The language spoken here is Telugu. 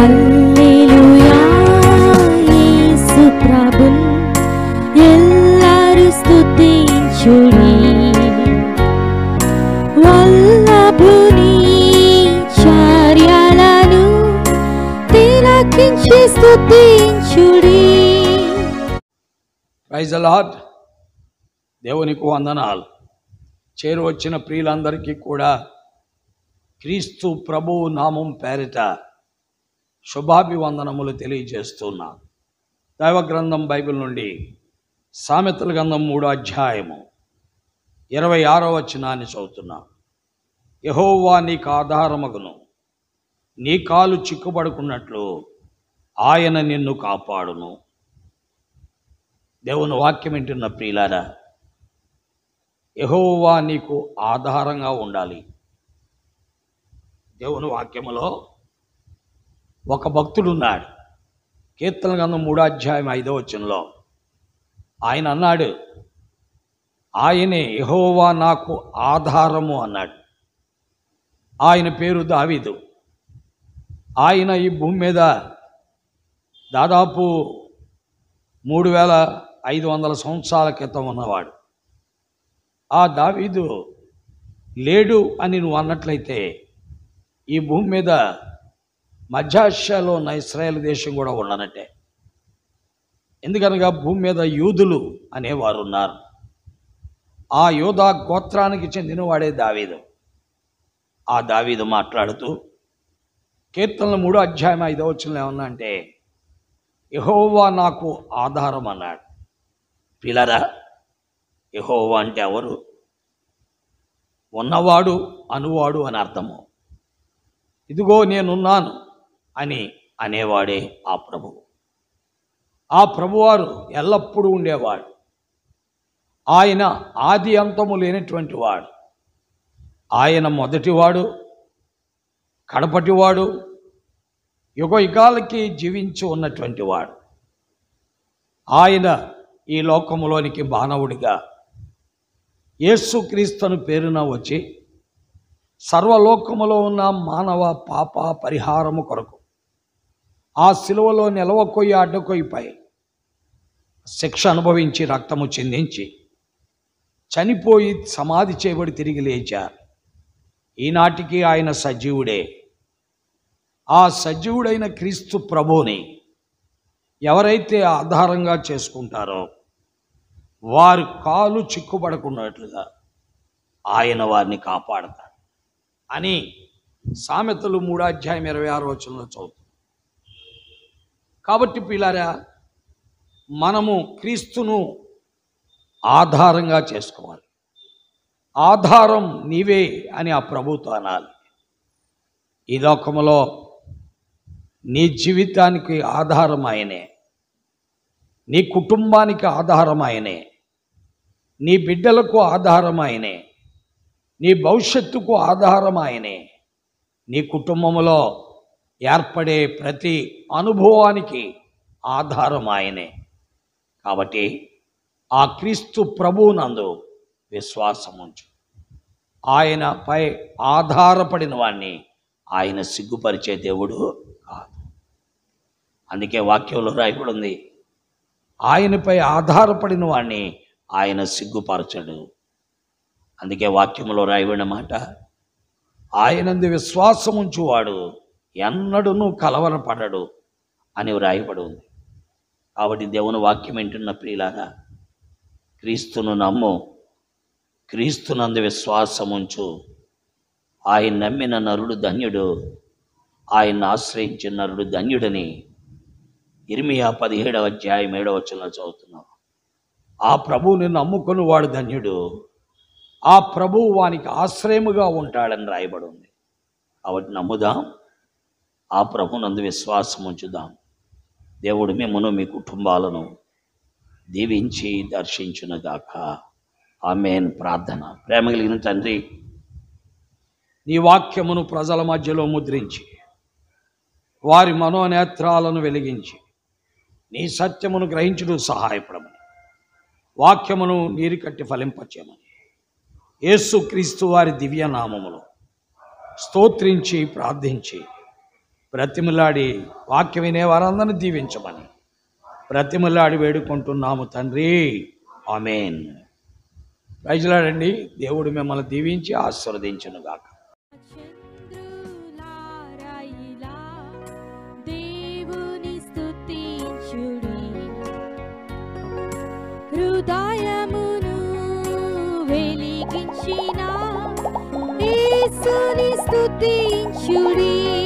హల్లెలూయా యేసు ప్రభున్ ఎల్లరు స్తుతించుడి వల్లభుని చర్యలను తిలకించి స్తుతించుడి. Praise the lord. దేవునికి వందనాలు. చేరువచ్చిన ప్రియులందరికీ కూడా క్రీస్తు ప్రభువు నామం పేరిట శుభాభివందనములు తెలియజేస్తున్నా. దైవ గ్రంథం బైబిల్ నుండి సామెతల గ్రంథం 3వ అధ్యాయము 26వ వచనాన్ని చదువుతున్నా. యెహోవా నీకు ఆధారమగును, నీ కాలు చిక్కుపడుకున్నట్లు ఆయన నిన్ను కాపాడును. దేవుని వాక్యం వింటున్న ప్రియులారా, యెహోవా నీకు ఆధారంగా ఉండాలి. దేవుని వాక్యములో ఒక భక్తుడున్నాడు. కీర్తన గ్రంథం 3వ అధ్యాయం 5వ వచనంలో ఆయన అన్నాడు, ఆయనే యెహోవా నాకు ఆధారము అన్నాడు. ఆయన పేరు దావీదు. ఆయన ఈ భూమి మీద దాదాపు 3500 సంవత్సరాల క్రితం ఉన్నవాడు. ఆ దావీదు లేడు అని నువ్వు అన్నట్లయితే ఈ భూమి మీద మధ్యాసియాలో ఉన్న ఇశ్రాయేల్ దేశం కూడా ఉండనట్టే. ఎందుకనగా భూమి మీద యూదులు అనేవారు ఉన్నారు. ఆ యూదా గోత్రానికి చెందినవాడే దావీదు. ఆ దావీదు మాట్లాడుతూ కీర్తనల 3వ అధ్యాయం 5వ వచనంలో ఏమన్నా అంటే, యెహోవా నాకు ఆధారం అన్నాడు. పిల్లరా, యెహోవా అంటే ఎవరు? ఉన్నవాడు, అనువాడు అని అర్థము. ఇదిగో నేనున్నాను అని అనేవాడే ఆ ప్రభువు. ఆ ప్రభువారు ఎల్లప్పుడూ ఉండేవాడు. ఆయన ఆది అంతము లేనటువంటి వాడు. ఆయన మొదటివాడు, కడపటివాడు, యుగ యుగాలకి జీవించి ఉన్నటువంటి వాడు. ఆయన ఈ లోకములోనికి మానవుడిగా యేసుక్రీస్తును పేరున వచ్చి సర్వలోకములో ఉన్న మానవ పాప పరిహారము కొరకు ఆ శిలువలో నిలవకొయ్యి అడ్డకొయ్యిపై శిక్ష అనుభవించి రక్తము చిందించి చనిపోయి సమాధి చేయబడి తిరిగి లేచారు. ఈనాటికి ఆయన సజీవుడే. ఆ సజీవుడైన క్రీస్తు ప్రభువుని ఎవరైతే ఆధారంగా చేసుకుంటారో వారు కాలు చిక్కుపడకున్నట్లుగా ఆయన వారిని కాపాడతాడు అని సామెతలు 3వ అధ్యాయం 26వ వచనంలో చదువుతాం. కాబట్టి పిల్లారా, మనము క్రీస్తును ఆధారంగా చేసుకోవాలి. ఆధారం నీవే అని ఆ ప్రభుతో అనాలి. ఈ లోకములో నీ జీవితానికి ఆధారం ఆయనే, నీ కుటుంబానికి ఆధారం ఆయనే, నీ బిడ్డలకు ఆధారం ఆయనే, నీ భవిష్యత్తుకు ఆధారం ఆయనే, నీ కుటుంబంలో ఏర్పడే ప్రతి అనుభవానికి ఆధారం ఆయనే. కాబట్టి ఆ క్రీస్తు ప్రభువునందు విశ్వాసం ఉంచు. ఆయనపై ఆధారపడిన వాడిని ఆయన సిగ్గుపరిచే దేవుడు కాదు. అందుకే వాక్యంలో రాయబడి ఉంది, ఆయనపై ఆధారపడిన వాడిని ఆయన సిగ్గుపరచడు. అందుకే వాక్యంలో రాయబడిన మాట, ఆయనందు విశ్వాసం ఉంచువాడు ఎన్నడూనూ కలవరపడడు అని రాయబడి ఉంది. కాబట్టి దేవుని వాక్యం వింటున్న ప్రియులారా, క్రీస్తును నమ్ము, క్రీస్తునందు విశ్వాసం ఉంచు. ఆయన నమ్మిన నరుడు ధన్యుడు, ఆయన్ని ఆశ్రయించిన నరుడు ధన్యుడని ఇర్మియా 17వ అధ్యాయం 7వ వచనంలో చదువుతున్నాం. ఆ ప్రభువుని నమ్ముకుని వాడు ధన్యుడు, ఆ ప్రభువు వానికి ఆశ్రయముగా ఉంటాడని రాయబడి ఉంది. కాబట్టి నమ్ముదాం, ఆ ప్రభువునందు విశ్వాసం ఉంచుదాం. దేవుడు మిమ్మును మీ కుటుంబాలను దీవించి దర్శించునుగాక. ఆమేన్. ప్రార్థన. ప్రేమ కలిగిన తండ్రి, నీ వాక్యమును ప్రజల మధ్యలో ముద్రించి వారి మనోనేత్రాలను వెలిగించి నీ సత్యమును గ్రహించుడు సహాయపడమని, వాక్యమును నీరు కట్టి ఫలింపచేయమని యేసుక్రీస్తు వారి దివ్య నామములో స్తోత్రించి ప్రార్థించి బ్రతిమలాడి వాక్యం వినే వారందరినీ దీవించమని బ్రతిమలాడి వేడుకుంటున్నాము తండ్రి. ఆమేన్. ప్రైజ్లాడండి. దేవుడు మిమ్మల్ని దీవించి ఆశీర్వదించునుగాక. చంద్రులారాయిలా దేవుని స్తుతించుడి, హృదయమును వెలిగించిన యేసుని స్తుతించుడి.